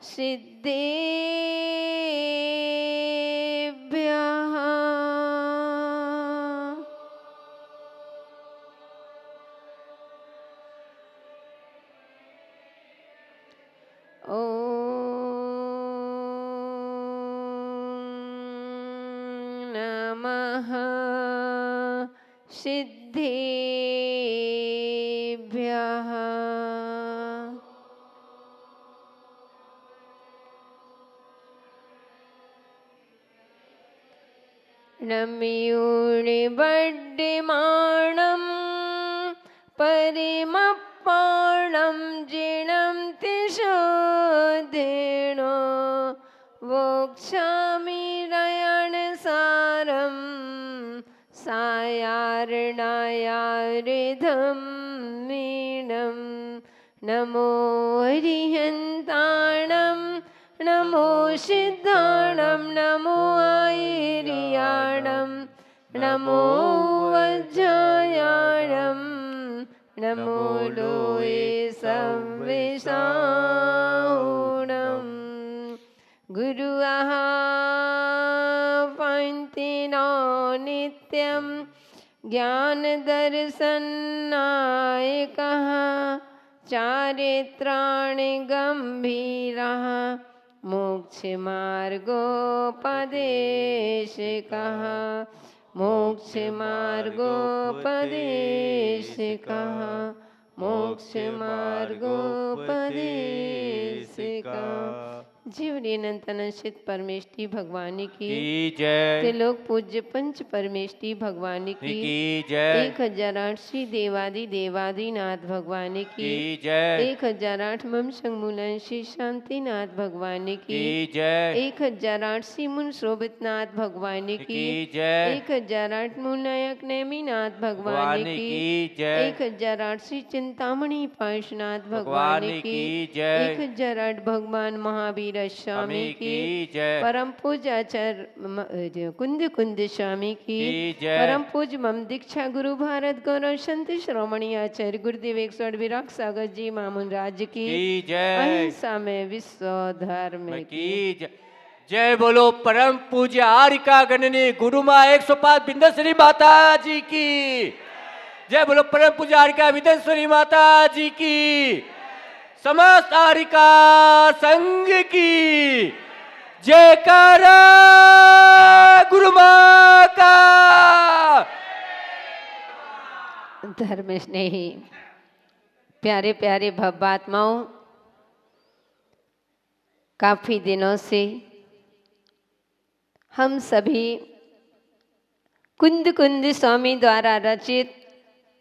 सिद्धेभ्यः ॐ नमः सिद्धेभ्यः नम्यूणिबड्डिमाणं परिमप्पाणं जिनं तिशोधेन वोक्षामि रयणसारं सायार्णायारिधं मीनं नमो हरिहन्ताणं नमो सिद्धाणं नमो आयर्याणं नमो वज्रायाणं नमो लोये संविशाणं गुरुः पन्थिनो नित्यं ज्ञानदर्शननायकः चारित्राणि गम्भीरः मोक्षमार्गोपदेशकः मोक्षमार्गोपदेशकः मोक्षमार्गोपदेशकः। जीवनीनंतनशित परमेष्टि भगवान की जय। त्रिलोक पूज्य पंच परमेष्टि भगवान की जय। 1008 श्री देवादि देवादिनाथ भगवान की जय। 1008 मम संमूलन श्री शांतिनाथ भगवान की जय। 1008 श्री मुन शोभितनाथ भगवान की जय। 1008 मूलनायक नेमिनाथ भगवान की जय। 1008 श्री चिंतामणि पार्श्वनाथ भगवान की जय। 1008 भगवान महावीर स्वामी की जय। परम पूज्य आचार्य कुंद स्वामी की जय। परम पूज्य मम दीक्षा गुरु भारत गौरव संत श्रोमणी आचार्य गुरुदेव 108 विराग सागर जी मामुन राज्य की जय। अहिंसा में विश्व धर्म की जय। जय बोलो परम पूज्य आरिका गणनी गुरु माँ 105 बिंदेश्वरी माता जी की जय। बोलो परम पूज्य आरिका बिंदेश्वरी माता जी की समस्त आरिका संघ की जयकारा गुरु माँ का। धर्म स्नेही प्यारे प्यारे भव्यात्माओं, काफी दिनों से हम सभी कुंद स्वामी द्वारा रचित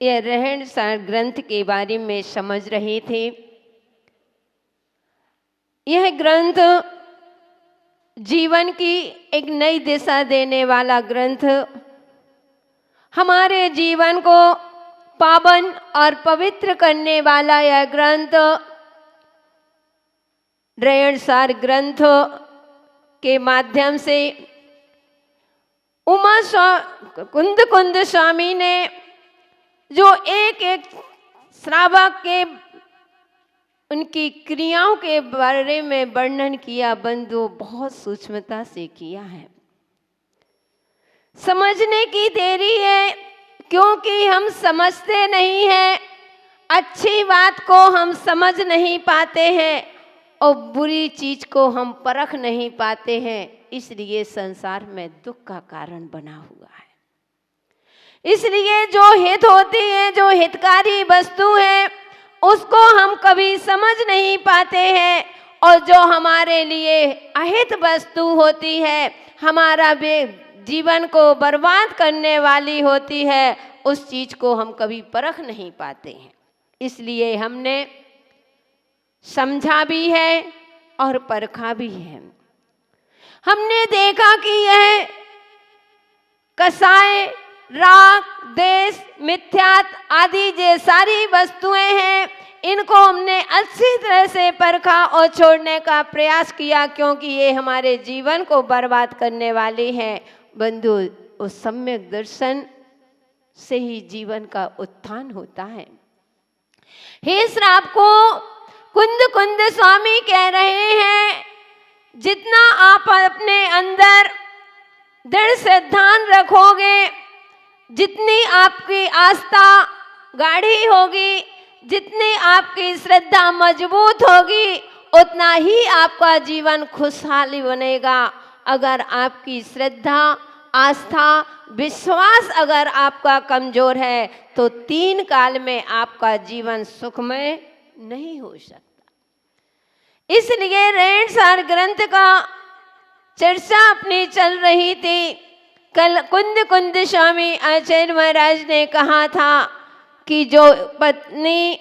यह रहन सहन ग्रंथ के बारे में समझ रहे थे। यह ग्रंथ जीवन की एक नई दिशा देने वाला ग्रंथ, हमारे जीवन को पावन और पवित्र करने वाला यह ग्रंथ रहनसार ग्रंथ के माध्यम से कुंद स्वामी ने जो एक एक श्रावक के उनकी क्रियाओं के बारे में वर्णन किया, बंधु बहुत सूक्ष्मता से किया है। समझने की देरी है क्योंकि हम समझते नहीं हैं, अच्छी बात को हम समझ नहीं पाते हैं और बुरी चीज को हम परख नहीं पाते हैं, इसलिए संसार में दुख का कारण बना हुआ है। इसलिए जो हित होती है, जो हितकारी वस्तु है, उसको हम कभी समझ नहीं पाते हैं और जो हमारे लिए अहित वस्तु होती है, हमारा जीवन को बर्बाद करने वाली होती है, उस चीज को हम कभी परख नहीं पाते हैं। इसलिए हमने समझा भी है और परखा भी है। हमने देखा कि यह कसाय, राग, देश, मिथ्यात आदि जो सारी वस्तुएं हैं, इनको हमने अच्छी तरह से परखा और छोड़ने का प्रयास किया, क्योंकि ये हमारे जीवन को बर्बाद करने वाली हैं। बंधु, उस सम्यक दर्शन से ही जीवन का उत्थान होता है। हे श्रावकों, कुंद कुंद स्वामी कह रहे हैं, जितना आप अपने अंदर दृढ़ श्रद्धान रखोगे, जितनी आपकी आस्था गाढ़ी होगी, जितनी आपकी श्रद्धा मजबूत होगी, उतना ही आपका जीवन खुशहाली बनेगा। अगर आपकी श्रद्धा, आस्था, विश्वास अगर आपका कमजोर है तो 3 काल में आपका जीवन सुखमय नहीं हो सकता। इसलिए रेणसार ग्रंथ का चर्चा अपनी चल रही थी। कल कुंद कुंद स्वामी आचार्य महाराज ने कहा था कि जो पत्नी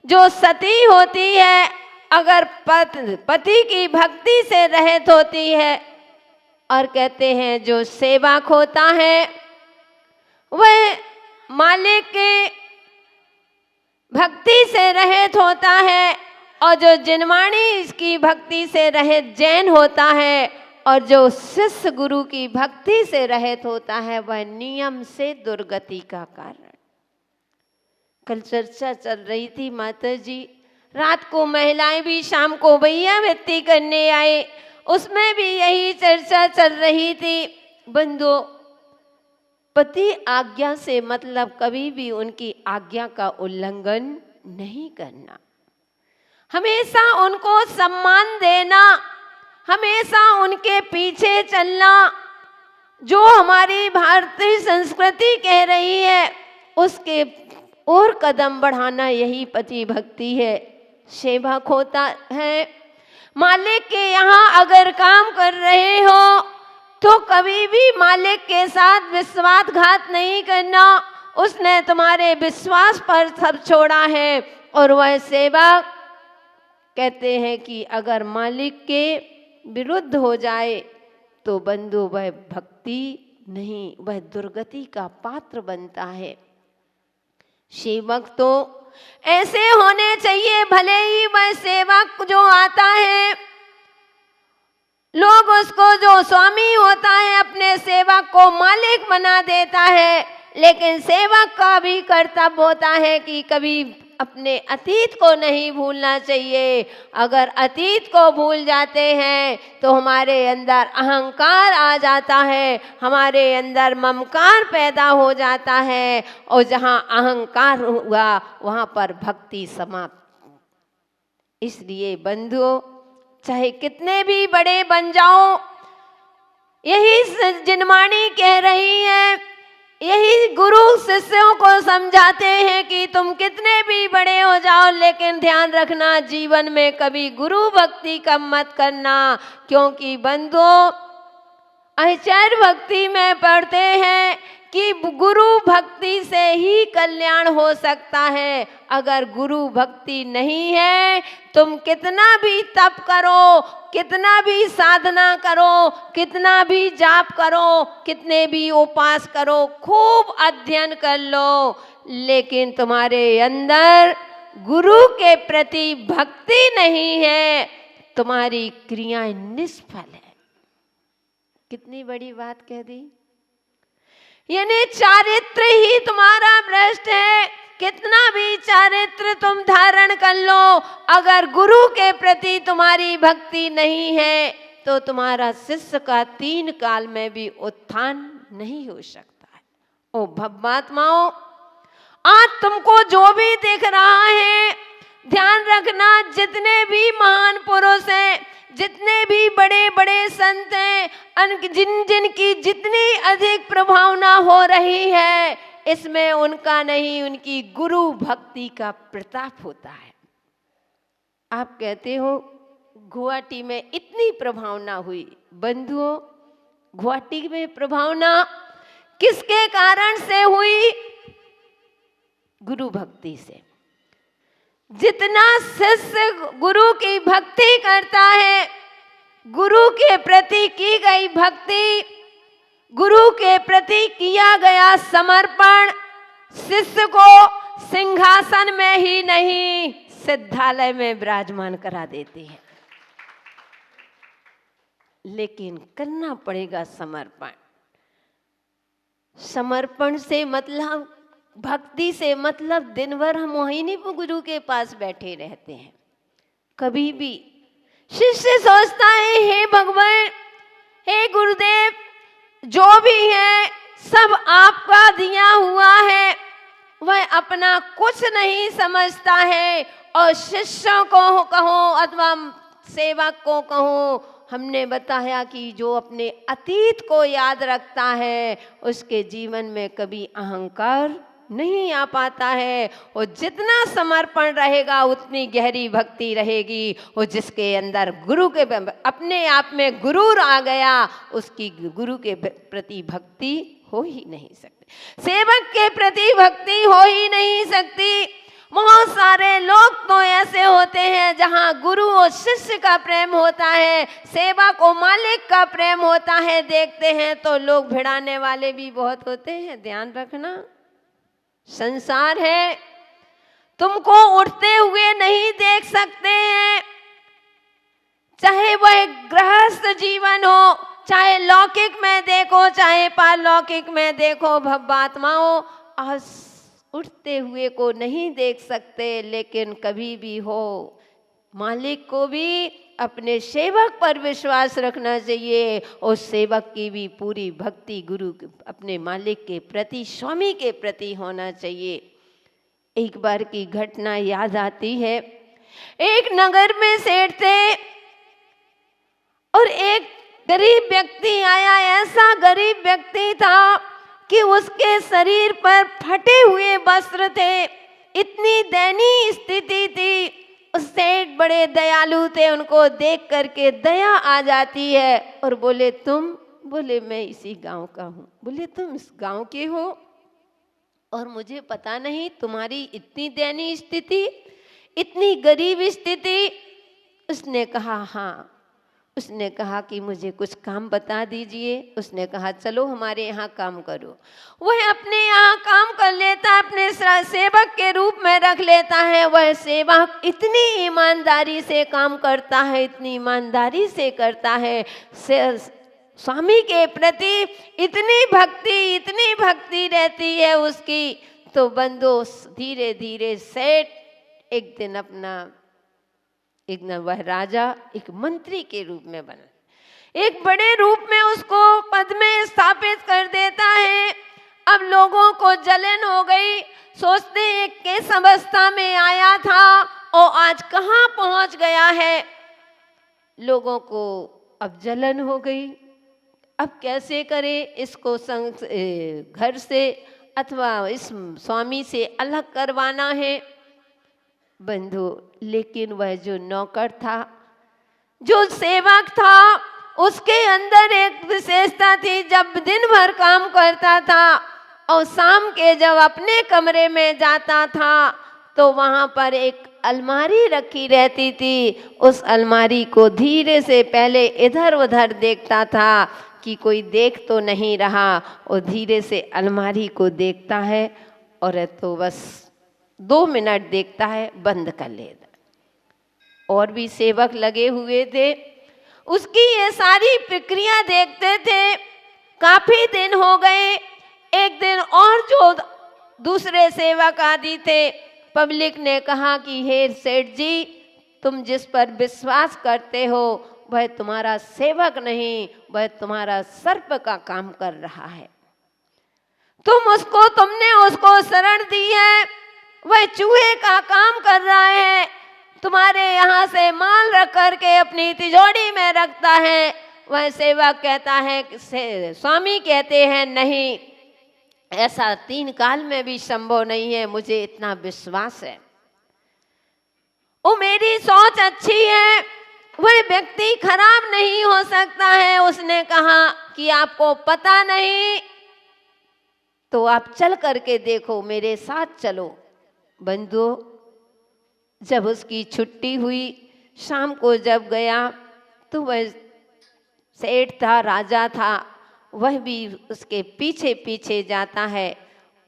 जो सती होती है, अगर पति की भक्ति से रहित होती है, और कहते हैं जो सेवक होता है वह मालिक के भक्ति से रहित होता है, और जो जिनवाणी इसकी भक्ति से रहित जैन होता है, और जो शिष्य गुरु की भक्ति से रहित होता है वह नियम से दुर्गति का कारण। कल चर्चा चल रही थी माता जी, रात को महिलाएं भी शाम को भैया व्यक्ति करने आए, उसमें भी यही चर्चा चल रही थी। बंधुओं, पति आज्ञा से मतलब कभी भी उनकी आज्ञा का उल्लंघन नहीं करना, हमेशा उनको सम्मान देना, हमेशा उनके पीछे चलना। जो हमारी भारतीय संस्कृति कह रही है उसके और कदम बढ़ाना, यही पति भक्ति है। सेवक होता है, मालिक के यहाँ अगर काम कर रहे हो तो कभी भी मालिक के साथ विश्वासघात नहीं करना। उसने तुम्हारे विश्वास पर सब छोड़ा है, और वह सेवक कहते हैं कि अगर मालिक के विरुद्ध हो जाए तो बंधु वह भक्ति नहीं, वह दुर्गति का पात्र बनता है। सेवक तो ऐसे होने चाहिए, भले ही वह सेवक जो आता है, लोग उसको जो स्वामी होता है अपने सेवक को मालिक बना देता है, लेकिन सेवक का भी कर्तव्य होता है कि कभी अपने अतीत को नहीं भूलना चाहिए। अगर अतीत को भूल जाते हैं तो हमारे अंदर अहंकार आ जाता है, हमारे अंदर ममकार पैदा हो जाता है, और जहाँ अहंकार हुआ वहाँ पर भक्ति समाप्त। इसलिए बंधुओं, चाहे कितने भी बड़े बन जाओ, यही जिनवाणी कह रही है, यही गुरु शिष्यों को समझाते हैं कि तुम कितने भी बड़े हो जाओ, लेकिन ध्यान रखना जीवन में कभी गुरु भक्ति कम मत करना। क्योंकि बंधुओं, आचार्य भक्ति में पढ़ते हैं कि गुरु भक्ति से ही कल्याण हो सकता है। अगर गुरु भक्ति नहीं है, तुम कितना भी तप करो, कितना भी साधना करो, कितना भी जाप करो, कितने भी उपास करो, खूब अध्ययन कर लो, लेकिन तुम्हारे अंदर गुरु के प्रति भक्ति नहीं है, तुम्हारी क्रियाएं निष्फल है। कितनी बड़ी बात कह दी। यानी चारित्र ही तुम्हारा भ्रष्ट है। कितना भी चारित्र तुम धारण कर लो, अगर गुरु के प्रति तुम्हारी भक्ति नहीं है तो तुम्हारा शिष्य का 3 काल में भी उत्थान नहीं हो सकता है। ओ भव्यात्माओं, आज तुमको जो भी दिख रहा है, ध्यान रखना, जितने भी महान पुरुष हैं, जितने भी बड़े बड़े संत हैं, जिनकी जितनी अधिक प्रभावना हो रही है, इसमें उनका नहीं, उनकी गुरु भक्ति का प्रताप होता है। आप कहते हो गुवाहाटी में इतनी प्रभावना हुई। बंधुओं, गुवाहाटी में प्रभावना किसके कारण से हुई? गुरु भक्ति से। जितना शिष्य गुरु की भक्ति करता है, गुरु के प्रति की गई भक्ति, गुरु के प्रति किया गया समर्पण, शिष्य को सिंहासन में ही नहीं, सिद्धालय में विराजमान करा देती है। लेकिन करना पड़ेगा समर्पण। समर्पण से मतलब, भक्ति से मतलब दिन भर हम वहीं नहीं गुरु के पास बैठे रहते हैं। कभी भी शिष्य सोचता है हे भगवान, हे गुरुदेव, जो भी है सब आपका दिया हुआ है, वह अपना कुछ नहीं समझता है। और शिष्यों को कहो अथवा सेवक को कहो, हमने बताया कि जो अपने अतीत को याद रखता है उसके जीवन में कभी अहंकार नहीं आ पाता है, और जितना समर्पण रहेगा उतनी गहरी भक्ति रहेगी। और जिसके अंदर गुरु के अपने आप में गुरूर आ गया, उसकी गुरु के प्रति भक्ति हो ही नहीं सकती, सेवक के प्रति भक्ति हो ही नहीं सकती। बहुत सारे लोग तो ऐसे होते हैं जहां गुरु और शिष्य का प्रेम होता है, सेवक और मालिक का प्रेम होता है, देखते हैं तो लोग भिड़ाने वाले भी बहुत होते हैं। ध्यान रखना, संसार है, तुमको उठते हुए नहीं देख सकते हैं, चाहे वह गृहस्थ जीवन हो, चाहे लौकिक में देखो, चाहे पारलौकिक में देखो। भव्यात्माओं आज उठते हुए को नहीं देख सकते, लेकिन कभी भी हो मालिक को भी अपने सेवक पर विश्वास रखना चाहिए, और सेवक की भी पूरी भक्ति गुरु अपने मालिक के प्रति, स्वामी के प्रति होना चाहिए। एक बार की घटना याद आती है। एक नगर में सेठ थे और एक गरीब व्यक्ति आया। ऐसा गरीब व्यक्ति था कि उसके शरीर पर फटे हुए वस्त्र थे, इतनी दयनीय स्थिति थी। उस सेठ बड़े दयालु थे, उनको देख करके दया आ जाती है और बोले तुम? बोले मैं इसी गांव का हूँ। बोले तुम इस गांव के हो और मुझे पता नहीं तुम्हारी इतनी दयनीय स्थिति, इतनी गरीब स्थिति? उसने कहा हाँ। उसने कहा कि मुझे कुछ काम बता दीजिए। उसने कहा चलो हमारे यहाँ काम करो। वह अपने यहाँ काम कर लेता, अपने सेवक के रूप में रख लेता है। वह सेवक इतनी ईमानदारी से काम करता है, इतनी ईमानदारी से करता है, स्वामी के प्रति इतनी भक्ति रहती है उसकी। तो बंदो धीरे धीरे सेठ एक दिन वह राजा एक मंत्री के रूप में बना, एक बड़े रूप में उसको पद में स्थापित कर देता है। अब लोगों को जलन हो गई, सोचते हैं किस अवस्था में आया था और आज कहाँ पहुँच गया है। लोगों को अब जलन हो गई, अब कैसे करे इसको घर से अथवा इस स्वामी से अलग करवाना है। बंधु, लेकिन वह जो नौकर था, जो सेवक था, उसके अंदर एक विशेषता थी। जब दिन भर काम करता था और शाम के जब अपने कमरे में जाता था तो वहाँ पर एक अलमारी रखी रहती थी। उस अलमारी को धीरे से पहले इधर उधर देखता था कि कोई देख तो नहीं रहा, और धीरे से अलमारी को देखता है और तो बस 2 मिनट देखता है, बंद कर लेता। और भी सेवक लगे हुए थे, उसकी ये सारी प्रक्रिया देखते थे। काफी दिन हो गए। एक दिन और जो दूसरे सेवक आदि थे, पब्लिक ने कहा कि हे सेठ जी, तुम जिस पर विश्वास करते हो वह तुम्हारा सेवक नहीं, वह तुम्हारा सर्प का काम कर रहा है। तुमने उसको शरण दी है, वह चूहे का काम कर रहा है, तुम्हारे यहाँ से माल रख करके अपनी तिजोरी में रखता है। वह सेवक कहता है, स्वामी कहते हैं नहीं, ऐसा 3 काल में भी संभव नहीं है, मुझे इतना विश्वास है, वो मेरी सोच अच्छी है, वह व्यक्ति खराब नहीं हो सकता है। उसने कहा कि आपको पता नहीं तो आप चल करके देखो, मेरे साथ चलो। बंधु, जब उसकी छुट्टी हुई, शाम को जब गया तो वह सेठ था, राजा था, वह भी उसके पीछे पीछे जाता है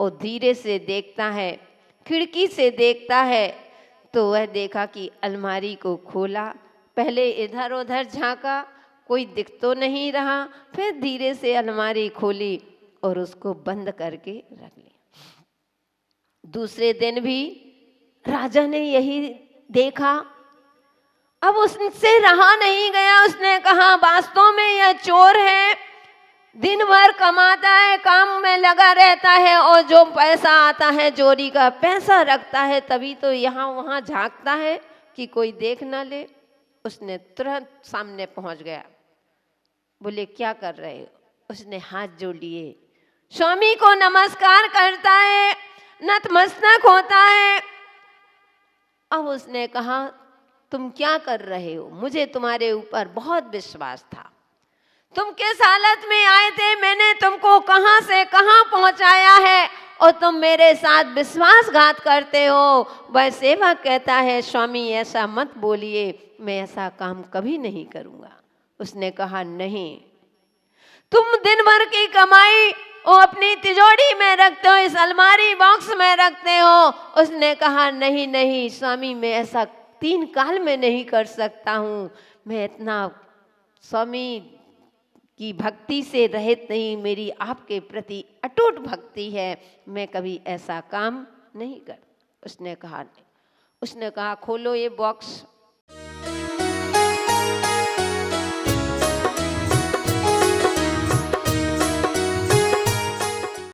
और धीरे से देखता है, खिड़की से देखता है तो वह देखा कि अलमारी को खोला, पहले इधर उधर झांका, कोई दिख तो नहीं रहा, फिर धीरे से अलमारी खोली और उसको बंद करके रख लिया। दूसरे दिन भी राजा ने यही देखा अब उससे रहा नहीं गया, उसने कहा वास्तव में यह चोर है, दिन भर कमाता है, काम में लगा रहता है और जो पैसा आता है चोरी का पैसा रखता है, तभी तो यहाँ वहाँ झांकता है कि कोई देख ना ले। उसने तुरंत सामने पहुंच गया। बोले क्या कर रहे हो? उसने हाथ जोड़ लिए, स्वामी को नमस्कार करता है, नतमस्तक होता है। अब उसने कहा तुम क्या कर रहे हो? मुझे तुम्हारे ऊपर बहुत विश्वास था, तुम किस हालत में आए थे, मैंने तुमको कहां से कहां पहुंचाया है और तुम मेरे साथ विश्वासघात करते हो। वह सेवक कहता है स्वामी ऐसा मत बोलिए, मैं ऐसा काम कभी नहीं करूंगा। उसने कहा नहीं, तुम दिन भर की कमाई वो अपनी तिजोरी में रखते हो, इस अलमारी बॉक्स में रखते हो। उसने कहा नहीं नहीं स्वामी, मैं ऐसा 3 काल में नहीं कर सकता हूँ, मैं इतना स्वामी की भक्ति से रहित नहीं, मेरी आपके प्रति अटूट भक्ति है, मैं कभी ऐसा काम नहीं कर। उसने कहा नहीं। उसने कहा खोलो ये बॉक्स।